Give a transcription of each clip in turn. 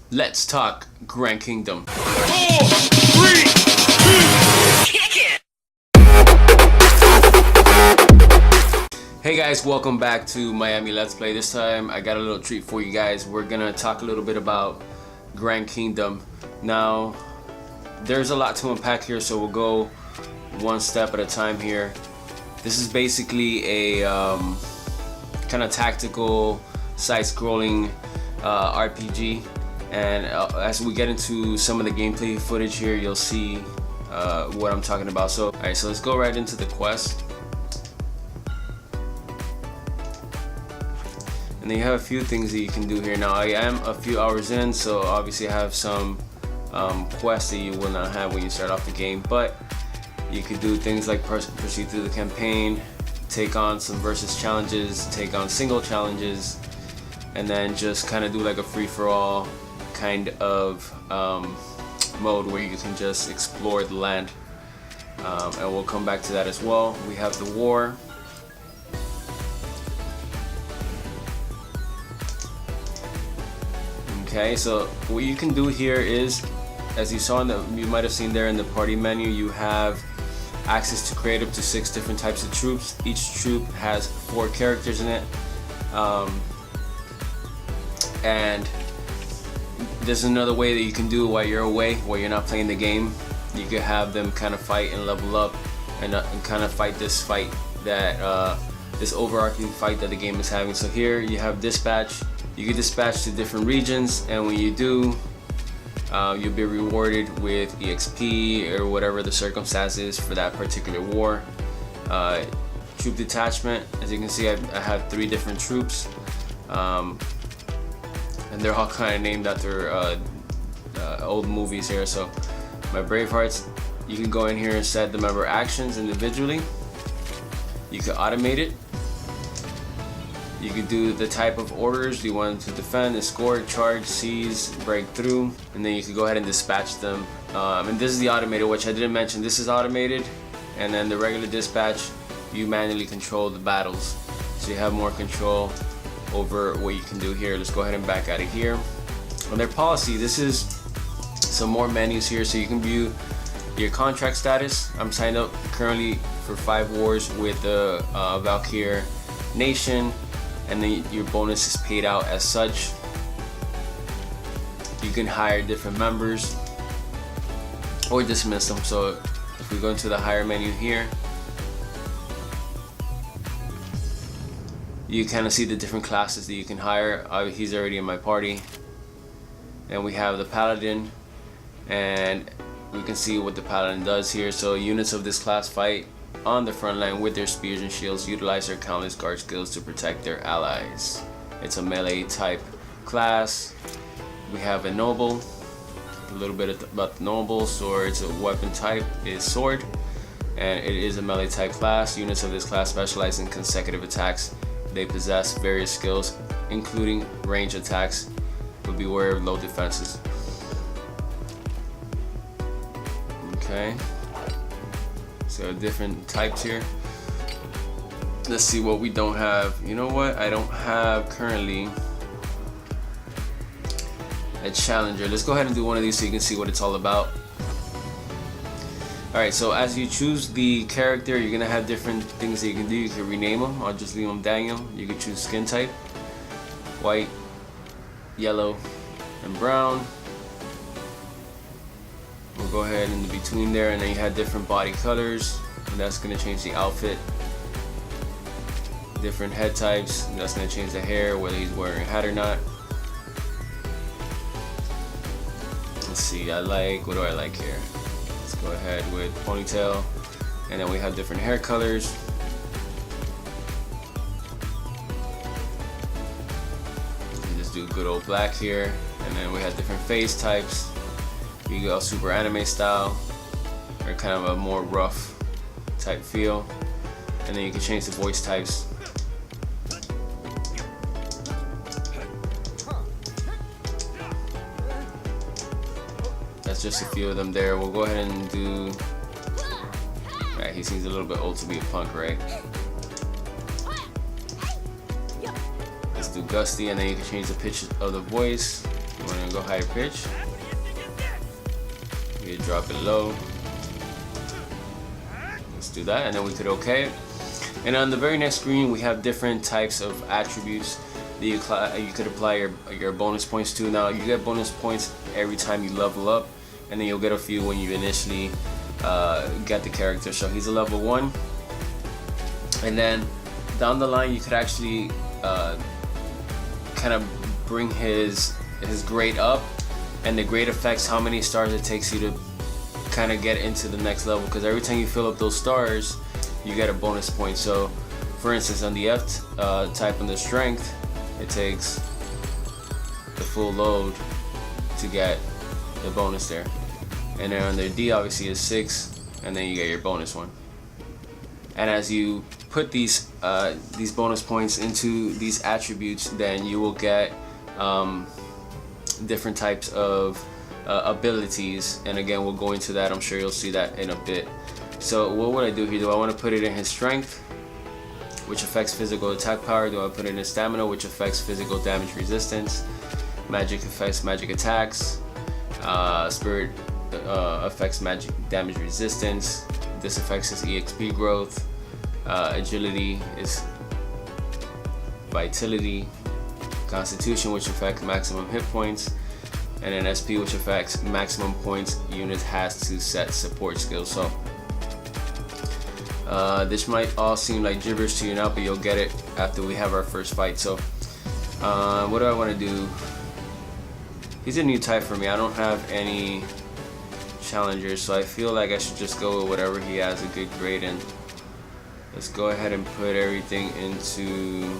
Let's talk Grand Kingdom. 4, 3, 2, kick it! Hey guys, welcome back to Miami Let's Play. This time I got a little treat for you guys. We're gonna talk a little bit about Grand Kingdom. Now, there's a lot to unpack here, so we'll go one step at a time here. This is basically a kind of tactical side-scrolling RPG, and as we get into some of the gameplay footage here, you'll see what I'm talking about. So, alright, so let's go right into the quest. And then you have a few things that you can do here. Now, I am a few hours in, so obviously I have some quests that you will not have when you start off the game, but you could do things like proceed through the campaign, take on some versus challenges, take on single challenges, and then just kind of do like a free-for-all kind of mode where you can just explore the land. And we'll come back to that as well. We have the war. Okay, so what you can do here is, as you saw you might have seen there in the party menu, you have access to create up to 6 different types of troops. Each troop has 4 characters in it, and there's another way that you can do it while you're away, while you're not playing the game. You could have them kind of fight and level up, and kind of fight this fight that this overarching fight that the game is having. So here you have dispatch. You can dispatch to different regions, and when you do, you'll be rewarded with EXP or whatever the circumstances for that particular war. Troop detachment, as you can see, I have 3 different troops, and they're all kind of named after old movies here. So my Bravehearts, you can go in here and set the member actions individually. You can automate it. You can do the type of orders. Do you want them to defend, escort, charge, seize, break through, and then you can go ahead and dispatch them. And this is the automated, which I didn't mention. This is automated, and then the regular dispatch, you manually control the battles, so you have more control over what you can do here. Let's go ahead and back out of here. On their policy, this is some more menus here, so you can view your contract status. I'm signed up currently for 5 wars with the Valkyr Nation, and then your bonus is paid out as such. You can hire different members or dismiss them. So if we go into the hire menu here, you kind of see the different classes that you can hire. He's already in my party. And we have the paladin, and we can see what the paladin does here. So units of this class fight on the front line with their spears and shields, utilize their countless guard skills to protect their allies. It's a melee type class. We have a noble. A little bit about the noble. So its a weapon type is sword, and it is a melee type class. Units of this class specialize in consecutive attacks. They possess various skills, including range attacks, but beware of low defenses. Okay. So different types here. Let's see what we don't have. You know what? I don't have currently a challenger. Let's go ahead and do one of these so you can see what it's all about. Alright, so as you choose the character, you're gonna have different things that you can do. You can rename them. I'll just leave them Daniel. You can choose skin type: white, yellow, and brown. We'll go ahead in between there, and then you have different body colors, and that's going to change the outfit. Different head types, and that's going to change the hair, whether he's wearing a hat or not. Let's see, what do I like here? Let's go ahead with ponytail, and then we have different hair colors. You just do good old black here, and then we have different face types. You go super anime style, or kind of a more rough type feel, and then you can change the voice types. That's just a few of them there. We'll go ahead and do. Alright, he seems a little bit old to be a punk, right? Let's do Gusty, and then you can change the pitch of the voice. we're gonna go higher pitch. You drop it low. Let's do that, and then we could OK it. And on the very next screen, we have different types of attributes that you could apply your bonus points to. Now, you get bonus points every time you level up, and then you'll get a few when you initially get the character. So he's a level 1, and then down the line, you could actually kind of bring his grade up, and the grade affects how many stars it takes you to kind of get into the next level, because every time you fill up those stars, you get a bonus point. So for instance, on the F type on the strength, it takes the full load to get the bonus there, and then on the D obviously is 6, and then you get your bonus one. And as you put these bonus points into these attributes, then you will get different types of abilities, and again we'll go into that. I'm sure you'll see that in a bit. So what would I do here? Do I want to put it in his strength, which affects physical attack power? Do I put it in his stamina, which affects physical damage resistance? Magic affects magic attacks. Spirit affects magic damage resistance. This affects his EXP growth. Agility is vitality. Constitution, which affects maximum hit points. And then SP, which affects maximum points unit has to set support skills. So this might all seem like gibberish to you now, but you'll get it after we have our first fight. So what do I want to do? He's a new type for me. I don't have any challengers, so I feel like I should just go with whatever he has a good grade in. Let's go ahead and put everything into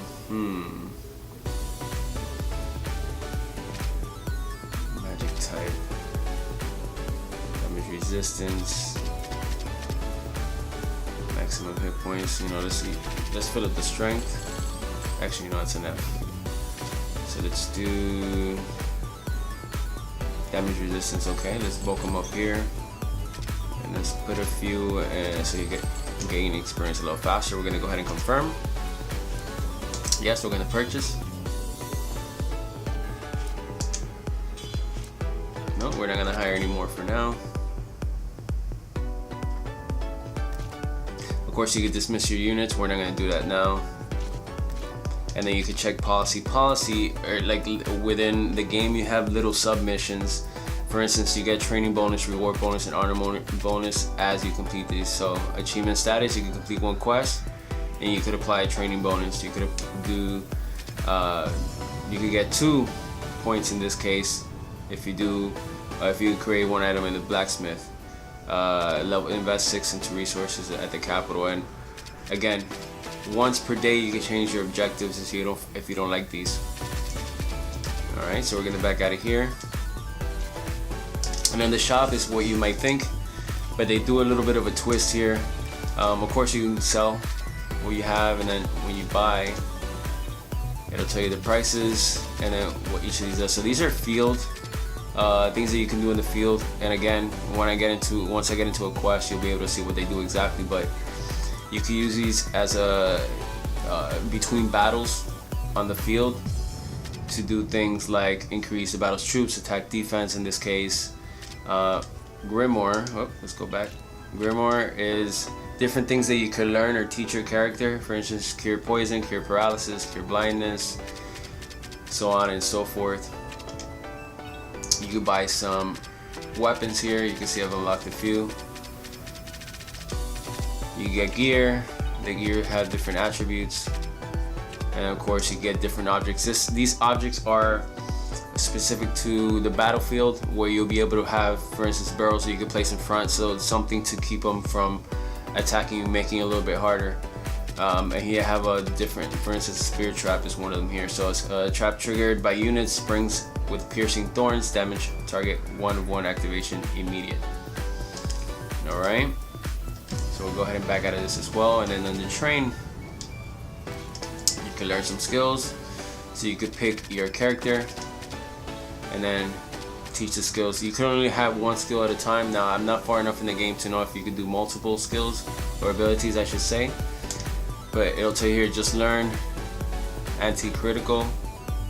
magic type, damage resistance, maximum hit points. You know, let's fill up the strength. Actually, you know, it's an F. So let's do damage resistance. Okay, let's bulk them up here, and let's put a few, so you gain experience a little faster. We're gonna go ahead and confirm. Yes, we're gonna purchase. No, we're not gonna hire anymore for now. Of course, you can dismiss your units. We're not gonna do that now. And then you can check policy, or like within the game you have little submissions. For instance, you get training bonus, reward bonus, and honor bonus as you complete these. So achievement status, you can complete one quest and you could apply a training bonus. You could do you could get 2 points in this case if you create one item in the blacksmith. Invest 6 into resources at the capital, and again, once per day you can change your objectives if you don't like these. Alright, so we're gonna back out of here. And then the shop is what you might think, but they do a little bit of a twist here. Of course, you can sell what you have, and then when you buy, it'll tell you the prices and then what each of these does. So these are field things that you can do in the field. And again, once I get into a quest, you'll be able to see what they do exactly. But you can use these as between battles on the field to do things like increase the battle's troops, attack, defense. In this case, Grimoire. Let's go back. Grimoire is different things that you could learn or teach your character. For instance, cure poison, cure paralysis, cure blindness, so on and so forth. You could buy some weapons here. You can see I've unlocked a few. You get gear. The gear have different attributes, and of course you get different objects. These objects are specific to the battlefield, where you'll be able to have, for instance, barrels that you can place in front, so it's something to keep them from attacking you, making it a little bit harder. And here I have a different, for instance, spear trap is one of them here. So it's a trap triggered by units, springs with piercing thorns, damage target 1/1 activation immediate. Alright, so we'll go ahead and back out of this as well. And then under train, you can learn some skills. So you could pick your character and then teach the skills. You can only have one skill at a time. Now, I'm not far enough in the game to know if you could do multiple skills or abilities, I should say. But it'll tell you here, just learn anti-critical,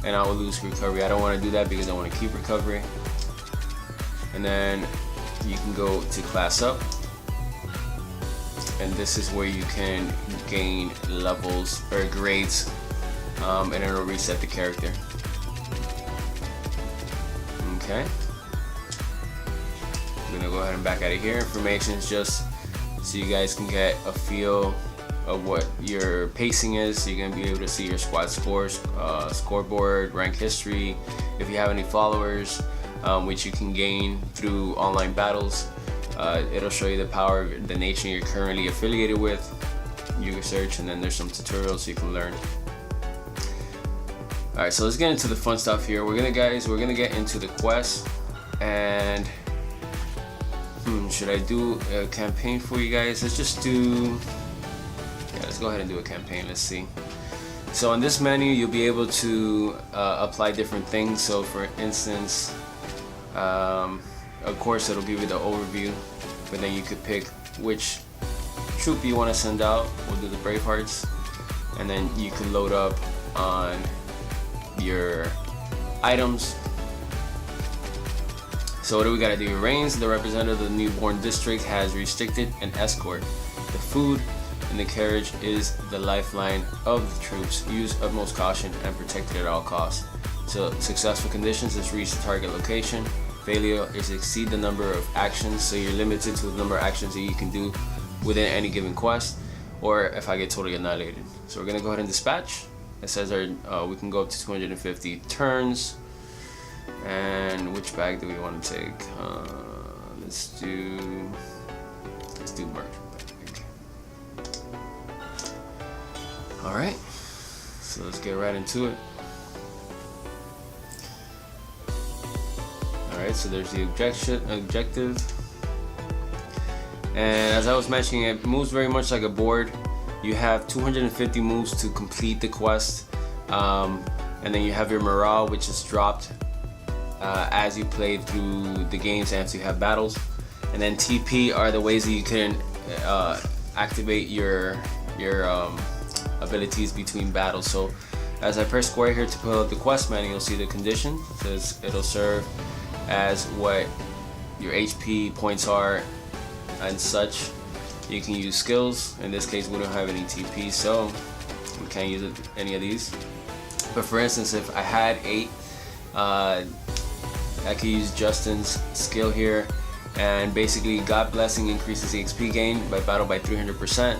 and I will lose recovery. I don't want to do that because I want to keep recovery. And then you can go to class up, and this is where you can gain levels or grades, and it'll reset the character. Okay, I'm gonna go ahead and back out of here. Information is just so you guys can get a feel of what your pacing is. So you're gonna be able to see your squad scores, scoreboard, rank history, if you have any followers, which you can gain through online battles. It'll show you the power of the nation you're currently affiliated with. You can search, and then there's some tutorials so you can learn. Alright, so let's get into the fun stuff here. We're gonna get into the quest. And should I do a campaign for you guys? Let's just do, yeah, let's go ahead and do a campaign. Let's see. So in this menu, you'll be able to apply different things. So for instance, of course it'll give you the overview, but then you could pick which troop you want to send out. We'll do the Bravehearts, and then you can load up on your items. So what do we gotta do? Reigns, the representative of the newborn district, has restricted an escort. The food in the carriage is the lifeline of the troops. Use utmost caution and protect it at all costs. So successful conditions is reach the target location. Failure is exceed the number of actions, so you're limited to the number of actions that you can do within any given quest, or if I get totally annihilated. So we're gonna go ahead and dispatch. It says we can go up to 250 turns. And which bag do we want to take? Let's do merch bag. All right, so let's get right into it. All right, so there's the objective, and as I was mentioning, it moves very much like a board. You have 250 moves to complete the quest, and then you have your morale, which is dropped as you play through the games and as you have battles. And then TP are the ways that you can activate your abilities between battles. So as I press square here to pull up the quest menu, you'll see the condition. It says it'll serve as what your HP points are and such. You can use skills. In this case, we don't have any TP, so we can't use any of these. But for instance, if I had 8, I could use Justin's skill here, and basically God Blessing increases the XP gain by battle by 300%.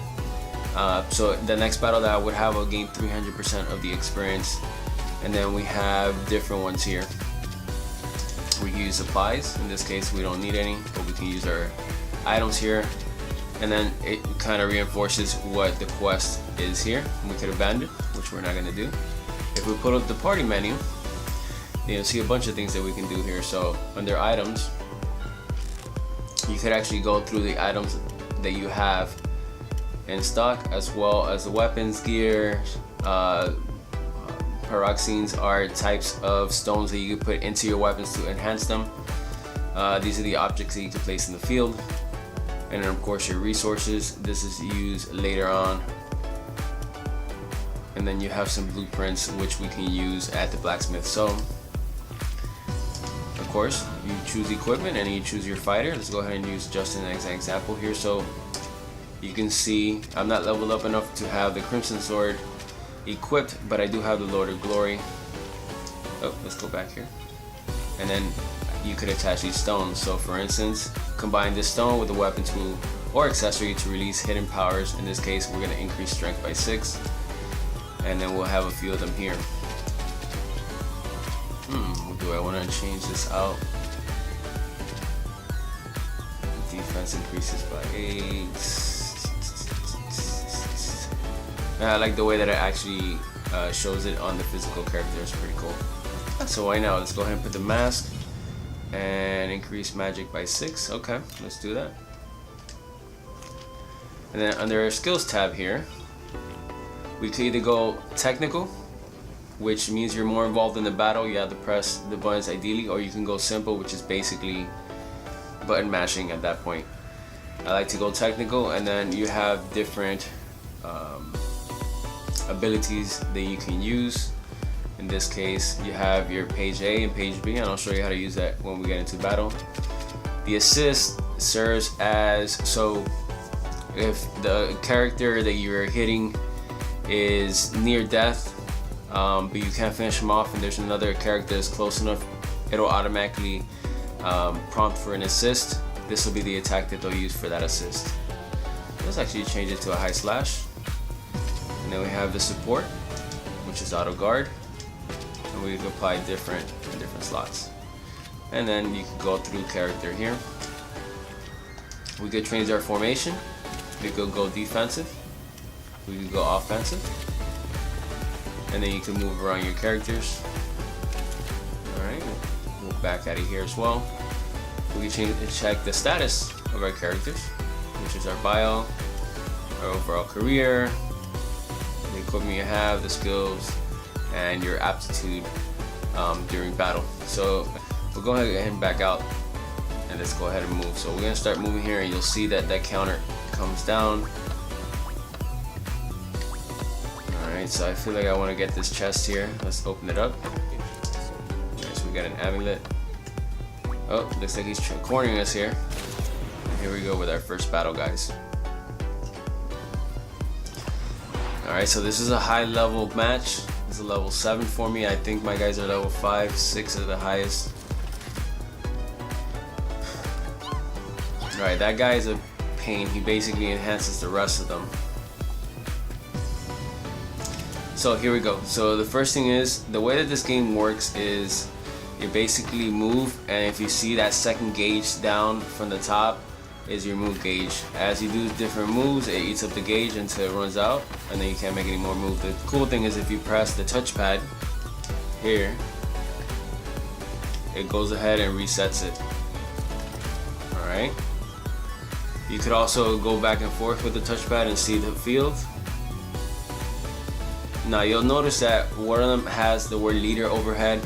So the next battle that I would have will gain 300% of the experience. And then we have different ones here. We can use supplies. In this case, we don't need any, but we can use our items here. And then it kind of reinforces what the quest is here. We could abandon, which we're not going to do. If we put up the party menu, you'll see a bunch of things that we can do here. So under items, you could actually go through the items that you have in stock, as well as the weapons, gear. Pyroxenes are types of stones that you can put into your weapons to enhance them. These are the objects that you can place in the field. And then of course your resources, this is used later on. And then you have some blueprints which we can use at the blacksmith. So of course you choose equipment and you choose your fighter. Let's go ahead and use Justin as an example here. So you can see I'm not leveled up enough to have the Crimson Sword equipped, but I do have the Lord of Glory. Oh, let's go back here. And then you could attach these stones. So for instance, combine this stone with a weapon tool or accessory to release hidden powers. In this case, we're going to increase strength by 6, and then we'll have a few of them here. Do I want to change this out? Defense increases by 8. I like the way that it actually shows it on the physical character. It's pretty cool. So right now, let's go ahead and put the mask and increase magic by 6. Okay, let's do that. And then under our skills tab here, we could either go technical, which means you're more involved in the battle. You have to press the buttons ideally, or you can go simple, which is basically button mashing at that point. I like to go technical, and then you have different abilities that you can use. In this case, you have your page A and page B, and I'll show you how to use that when we get into battle. The assist serves as, so if the character that you're hitting is near death, but you can't finish him off and there's another character that's close enough, it'll automatically prompt for an assist. This will be the attack that they'll use for that assist. Let's actually change it to a high slash. And then we have the support, which is auto guard. And we can apply different slots. And then you can go through character here. We could change our formation. We could go defensive. We could go offensive. And then you can move around your characters. Alright, move back out of here as well. We can check the status of our characters, which is our bio, our overall career, the equipment you have, the skills, and your aptitude during battle. So we'll go ahead and back out and let's go ahead and move. So we're going to start moving here and you'll see that that counter comes down. Alright, so I feel like I want to get this chest here. Let's open it up. Alright, so we got an amulet. Oh, looks like he's cornering us here. And here we go with our first battle, guys. Alright, so this is a high level match. This is a level 7 for me. I think my guys are level 5, 6 are the highest. Alright, that guy is a pain. He basically enhances the rest of them. So here we go. So the first thing is, the way that this game works is you basically move, and if you see that second gauge down from the top is your move gauge. As you do different moves, it eats up the gauge until it runs out, and then you can't make any more moves. The cool thing is if you press the touchpad here, it goes ahead and resets it. Alright. You could also go back and forth with the touchpad and see the field. Now you'll notice that one of them has the word leader overhead.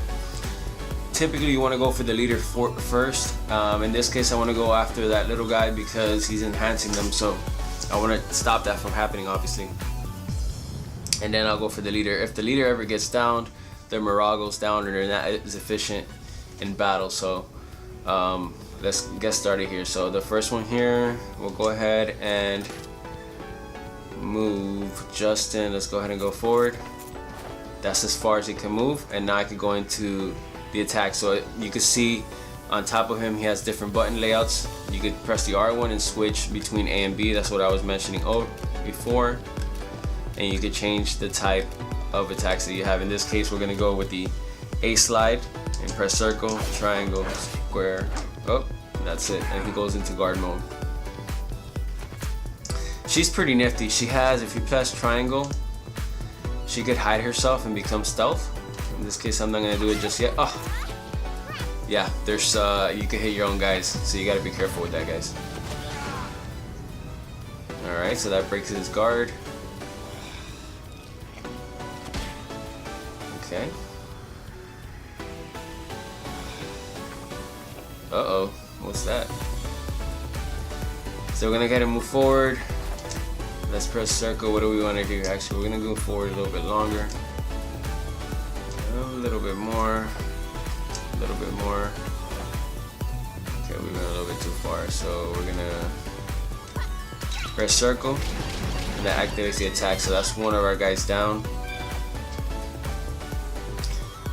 Typically you want to go for the leader first. In this case I want to go after that little guy because he's enhancing them, so I want to stop that from happening, obviously. And then I'll go for the leader. If the leader ever gets downed, their morale goes down and they're not as efficient in battle. So let's get started here. So the first one here, we'll go ahead and move Justin. Let's go ahead and go forward. That's as far as he can move, and now I can go into the attack. So you can see on top of him he has different button layouts. You could press the R1 and switch between A and B. That's what I was mentioning before. And you could change the type of attacks that you have. In this case we're going to go with the A slide and press circle, triangle, square. Oh, that's it, and he goes into guard mode. She's pretty nifty. She has, if you press triangle, she could hide herself and become stealth. In this case I'm not going to do it just yet. Oh, yeah, there's you can hit your own guys, so you got to be careful with that, guys. Alright, so that breaks his guard. Okay. Uh-oh, what's that? So we're gonna go ahead and move forward. Let's press circle. What do we want to do? Actually, we're gonna go forward a little bit longer. A little bit more. A little bit more. Okay, we went a little bit too far. So we're gonna press circle. And that activates the attack. So that's one of our guys down.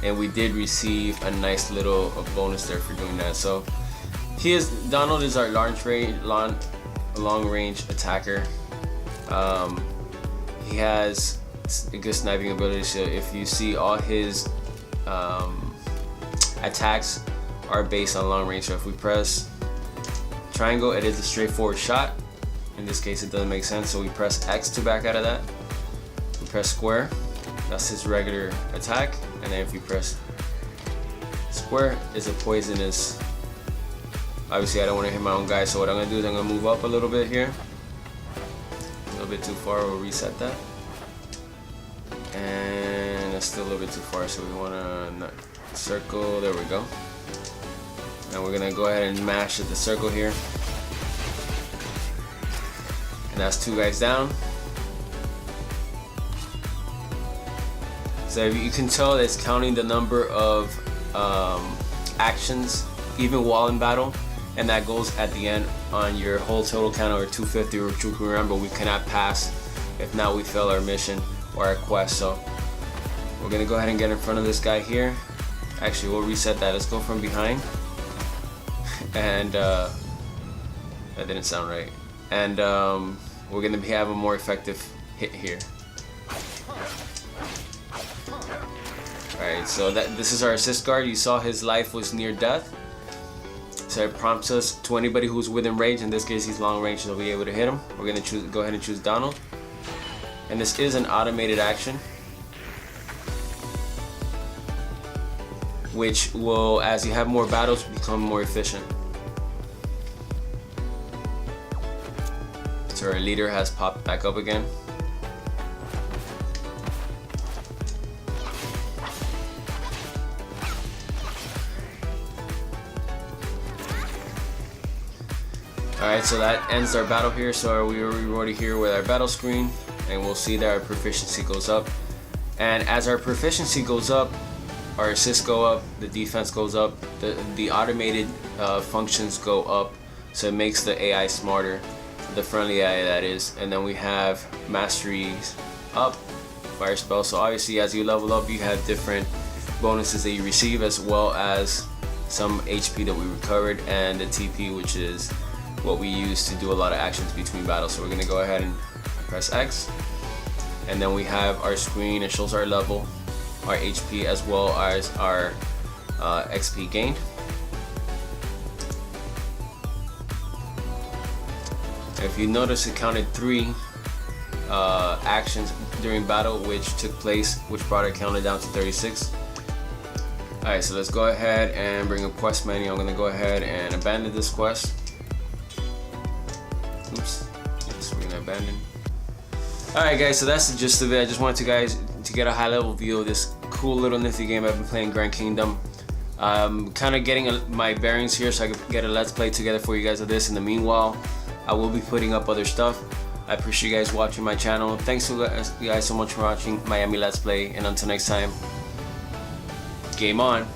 And we did receive a nice little bonus there for doing that. So Donald is our long range attacker. He has a good sniping ability, so if you see all his attacks are based on long range. So if we press triangle, it is a straightforward shot. In this case it doesn't make sense, so we press X to back out of that. We press square, that's his regular attack. And then if you press square, it's a poisonous. Obviously I don't want to hit my own guy, so what I'm going to do is I'm going to move up a little bit here. A little bit too far, we'll reset that. And that's still a little bit too far, so we want to circle, there we go. Now we're going to go ahead and mash at the circle here. And that's two guys down. So if you can tell, it's counting the number of actions even while in battle, and that goes at the end on your whole total count, or 250, which you can remember we cannot pass if not we fail our mission or our quest. So we're gonna go ahead and get in front of this guy here. Actually, we'll reset that. Let's go from behind. And that didn't sound right. And we're gonna have a more effective hit here. Alright, so this is our assist guard. You saw his life was near death. So it prompts us to anybody who's within range. In this case, he's long range, so we'll be able to hit him. We're gonna go ahead and choose Donald. And this is an automated action, which will, as you have more battles, become more efficient. So our leader has popped back up again. Alright, so that ends our battle here. So we're already here with our battle screen, and we'll see that our proficiency goes up. And as our proficiency goes up, our assists go up, the defense goes up, the automated functions go up, so it makes the AI smarter, the friendly AI that is. And then we have masteries up, fire spell. So obviously as you level up, you have different bonuses that you receive, as well as some HP that we recovered, and the TP, which is what we use to do a lot of actions between battles. So we're gonna go ahead and press X, and then we have our screen. It shows our level, our HP, as well as our XP gained. If you notice, it counted 3 actions during battle, which took place, which brought our counter down to 36. Alright, so let's go ahead and bring up quest menu. I'm gonna go ahead and abandon this quest. Oops, yes, we're gonna abandon. Alright guys, so that's the gist of it. I just wanted to get a high level view of this cool little nifty game I've been playing, Grand Kingdom. Kind of getting my bearings here so I can get a let's play together for you guys of this. In the meanwhile, I will be putting up other stuff. I appreciate you guys watching my channel. Thanks you guys so much for watching Miami Let's Play, and until next time, game on.